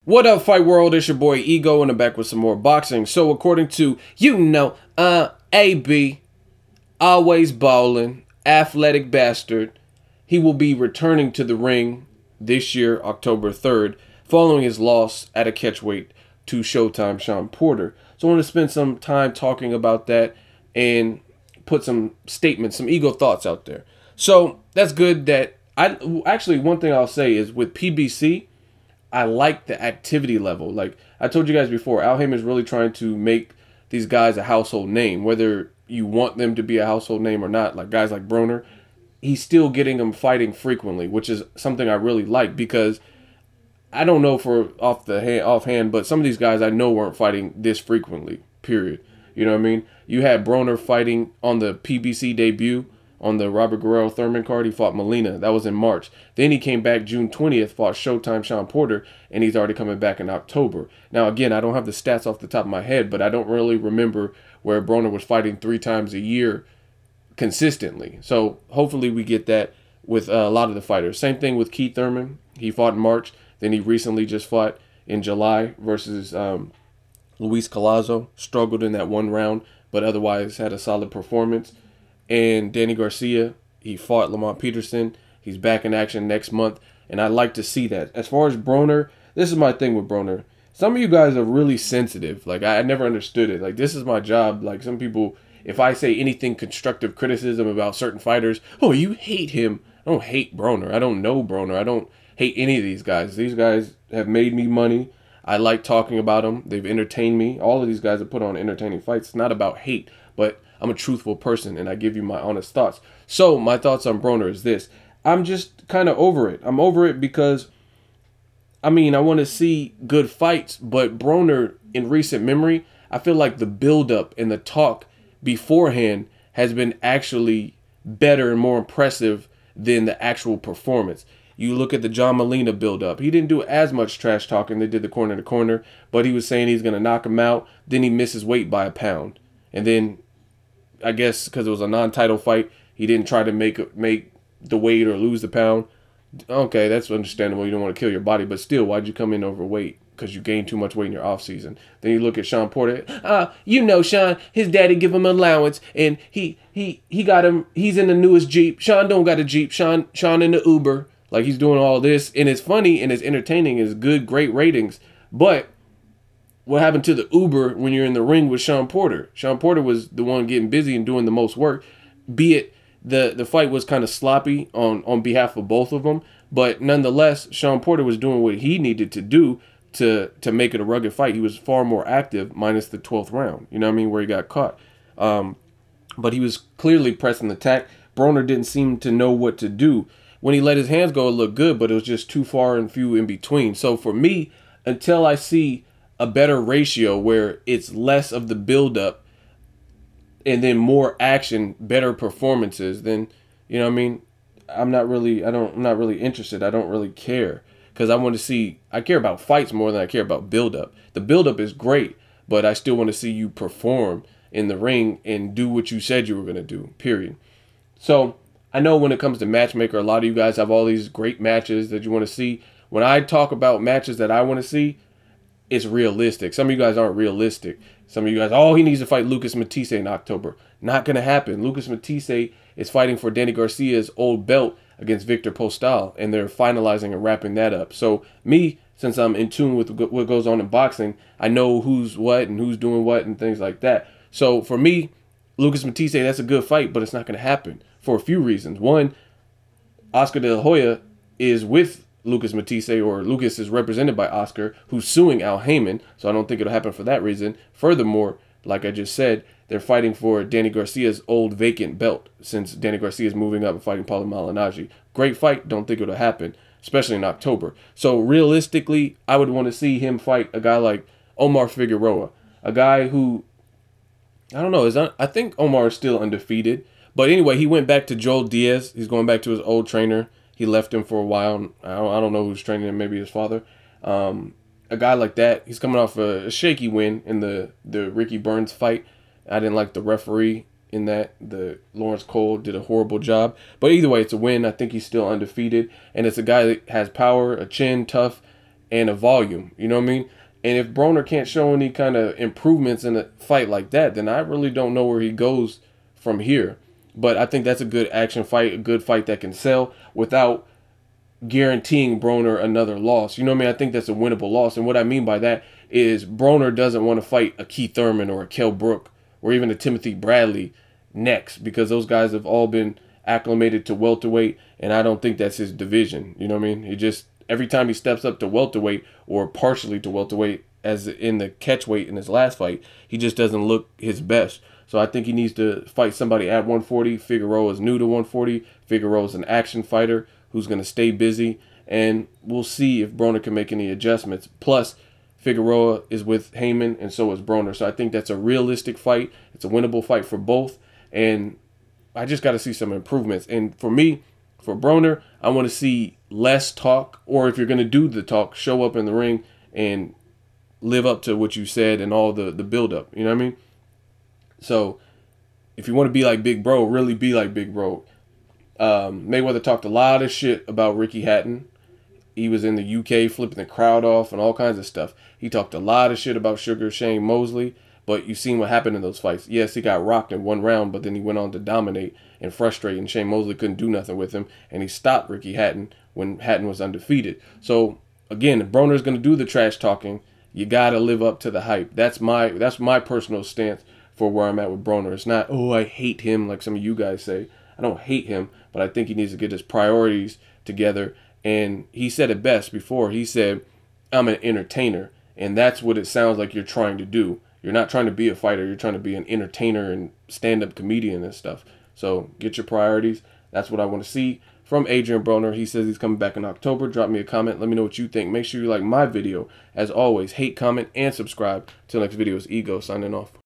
What up, Fight World? It's your boy Ego, and I'm back with some more boxing. So, according to, AB, always ballin', athletic bastard, he will be returning to the ring this year, October 3rd, following his loss at a catchweight to Showtime Shawn Porter. So, I want to spend some time talking about that and put some statements, some ego thoughts out there. So, that's good that actually, one thing I'll say is with PBC, I like the activity level. Like I told you guys before, Al Heyman is really trying to make these guys a household name, whether you want them to be a household name or not. Like guys like Broner, he's still getting them fighting frequently, which is something I really like because I don't know for offhand, but some of these guys I know weren't fighting this frequently. Period. You know what I mean? You had Broner fighting on the PBC debut. On the Robert Guerrero Thurman card, he fought Molina. That was in March. Then he came back June 20th, fought Showtime Shawn Porter, and he's already coming back in October. Now, again, I don't have the stats off the top of my head, but I don't really remember where Broner was fighting 3 times a year consistently. So hopefully we get that with a lot of the fighters. Same thing with Keith Thurman. He fought in March. Then he recently just fought in July versus Luis Collazo. Struggled in that one round, but otherwise had a solid performance. And Danny Garcia, he fought Lamont Peterson. He's back in action next month, and I like to see that. As far as Broner, this is my thing with Broner. Some of you guys are really sensitive. Like, I never understood it. Like, this is my job. Like, some people, if I say anything constructive criticism about certain fighters, oh, you hate him. I don't hate Broner. I don't know Broner. I don't hate any of these guys. These guys have made me money. I like talking about them. They've entertained me. All of these guys have put on entertaining fights. It's not about hate, but I'm a truthful person, and I give you my honest thoughts. So my thoughts on Broner is this. I'm just kind of over it. I'm over it because, I mean, I want to see good fights, but Broner, in recent memory, I feel like the build-up and the talk beforehand has been actually better and more impressive than the actual performance. You look at the John Molina build-up. He didn't do as much trash talking. They did the corner to corner, but he was saying he's going to knock him out. Then he misses weight by a pound. And then I guess because it was a non-title fight, he didn't try to make the weight or lose the pound. Okay, that's understandable. You don't want to kill your body, but still, why'd you come in overweight? Because you gained too much weight in your off season. Then you look at Shawn Porter. Shawn, his daddy give him an allowance, and he got him. He's in the newest Jeep. Shawn don't got a Jeep. Shawn in the Uber. Like he's doing all this, and it's funny and it's entertaining. It's good, great ratings, but what happened to the Uber when you're in the ring with Shawn Porter? Shawn Porter was the one getting busy and doing the most work. Be it the fight was kind of sloppy on behalf of both of them, but nonetheless, Shawn Porter was doing what he needed to do to make it a rugged fight. He was far more active, minus the 12th round. You know what I mean, where he got caught. But he was clearly pressing the attack. Broner didn't seem to know what to do. When he let his hands go, it looked good, but it was just too far and few in between. So for me, until I see a better ratio where it's less of the buildup and then more action, better performances, then, you know what I mean? I'm not really interested. I don't really care because I care about fights more than I care about buildup. The buildup is great, but I still want to see you perform in the ring and do what you said you were going to do, period. So I know when it comes to matchmaker, a lot of you guys have all these great matches that you want to see. When I talk about matches that I want to see, it's realistic. Some of you guys aren't realistic. Some of you guys, he needs to fight Lucas Matisse in October. Not going to happen. Lucas Matisse is fighting for Danny Garcia's old belt against Victor Postal, and they're finalizing and wrapping that up. So me, since I'm in tune with what goes on in boxing, I know who's what and who's doing what and things like that. So for me, Lucas Matisse, that's a good fight, but it's not going to happen for a few reasons. One, Oscar De La Hoya is with Lucas Matisse, or Lucas is represented by Oscar, who's suing Al Heyman, so I don't think it'll happen for that reason. Furthermore, like I just said, they're fighting for Danny Garcia's old vacant belt, since Danny Garcia is moving up and fighting Paulo Malignaggi. Great fight, don't think it'll happen, especially in October. So realistically, I would want to see him fight a guy like Omar Figueroa, a guy who, I don't know, I think Omar is still undefeated, but anyway, he went back to Joel Diaz. He's going back to his old trainer. He left him for a while. I don't know who's training him, maybe his father. A guy like that, he's coming off a shaky win in the Ricky Burns fight. I didn't like the referee in that. The Lawrence Cole did a horrible job. But either way, it's a win. I think he's still undefeated. And it's a guy that has power, a chin, tough, and a volume. You know what I mean? And if Broner can't show any kind of improvements in a fight like that, then I really don't know where he goes from here. But I think that's a good action fight, a good fight that can sell without guaranteeing Broner another loss. You know what I mean? I think that's a winnable loss. And what I mean by that is Broner doesn't want to fight a Keith Thurman or a Kell Brook or even a Timothy Bradley next, because those guys have all been acclimated to welterweight, and I don't think that's his division. You know what I mean? He just, every time he steps up to welterweight or partially to welterweight, as in the catchweight in his last fight, he just doesn't look his best. So I think he needs to fight somebody at 140. Figueroa is new to 140. Figueroa is an action fighter who's going to stay busy, and we'll see if Broner can make any adjustments. Plus, Figueroa is with Heyman, and so is Broner. So I think that's a realistic fight. It's a winnable fight for both, and I just got to see some improvements. And for me, for Broner, I want to see less talk, or if you're going to do the talk, show up in the ring and live up to what you said and all the build-up. You know what I mean? So if you want to be like Big Bro, really be like Big Bro. Mayweather talked a lot of shit about Ricky Hatton. He was in the UK flipping the crowd off and all kinds of stuff. He talked a lot of shit about Sugar Shane Mosley, but you've seen what happened in those fights. Yes, he got rocked in one round, but then he went on to dominate and frustrate, and Shane Mosley couldn't do nothing with him, and he stopped Ricky Hatton when Hatton was undefeated. So again, if Broner's going to do the trash talking, you got to live up to the hype. That's my personal stance for where I'm at with Broner. It's not, oh, I hate him like some of you guys say. I don't hate him, but I think he needs to get his priorities together. And he said it best before. He said, I'm an entertainer. And that's what it sounds like you're trying to do. You're not trying to be a fighter. You're trying to be an entertainer and stand-up comedian and stuff. So get your priorities. That's what I want to see from Adrien Broner. He says he's coming back in October. Drop me a comment. Let me know what you think. Make sure you like my video. As always, hate, comment, and subscribe. Till next video, it's Ego signing off.